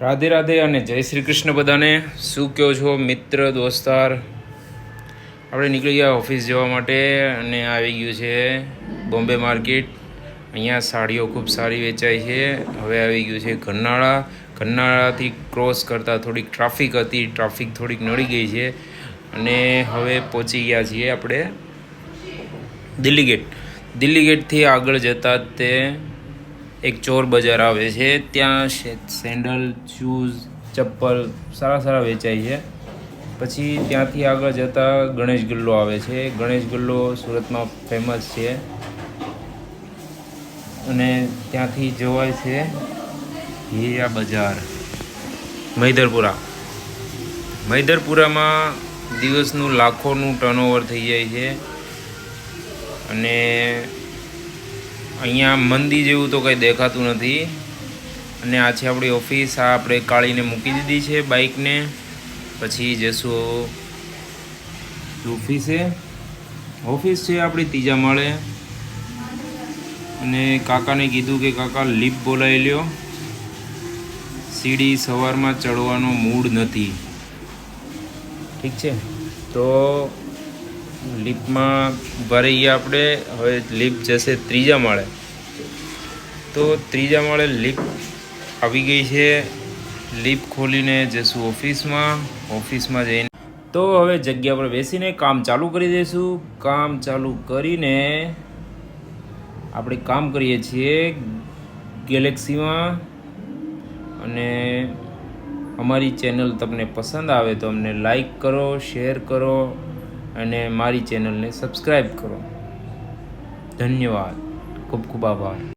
રાધે રાધે અને જય શ્રી કૃષ્ણ બધાને. શું કહો છો મિત્ર દોસ્તાર? આપણે નીકળી ગયા ઓફિસ જવા માટે અને આવી ગયું છે બોમ્બે માર્કેટ. અહીંયા સાડીઓ ખૂબ સારી વેચાય છે. હવે આવી ગયું છે ગરનાળાથી ક્રોસ કરતાં થોડીક ટ્રાફિક હતી, ટ્રાફિક થોડીક નડી ગઈ છે અને હવે પહોંચી ગયા છીએ આપણે દિલ્હી ગેટથી આગળ જતાં તે એક ચોર બજાર આવે છે. ત્યાં સેન્ડલ, શૂઝ, ચપ્પલ સારા વેચાય છે. પછી ત્યાંથી આગળ જતાં ગણેશ ગલ્લો આવે છે. ગણેશ ગલ્લો સુરતમાં ફેમસ છે અને ત્યાંથી જવાય છે હીરા બજાર મૈદરપુરામાં દિવસનું લાખોનું ટર્નઓવર થઈ જાય છે અને અહીંયા મંદી જેવું તો કંઈ દેખાતું નથી. અને આ છે આપણી ઓફિસ. આ આપણે કાઢીને મૂકી દીધી છે બાઇકને. પછી જઈશું ઓફિસ છે આપણી ત્રીજા માળે. અને કાકાને કીધું કે કાકા લિફ્ટ બોલાવી લ્યો, સીડી સવારમાં ચડવાનો મૂડ નથી. ઠીક છે, તો લિફ્ટમાં ઊભા રહીએ આપણે. હવે લિફ્ટ જશે ત્રીજા માળે. તો ત્રીજા માળે લિફ્ટ આવી ગઈ છે. લિફ્ટ ખોલીને જઈશું ઓફિસમાં જઈને તો હવે જગ્યા પર બેસીને કામ ચાલુ કરી દઈશું. કામ ચાલુ કરીને આપણે કામ કરીએ છીએ ગેલેક્સીમાં. અને અમારી ચેનલ તમને પસંદ આવે તો અમને લાઈક કરો, શેર કરો અને મારી ચેનલને સબસ્ક્રાઈબ કરો. ધન્યવાદ, ખૂબ ખૂબ આભાર.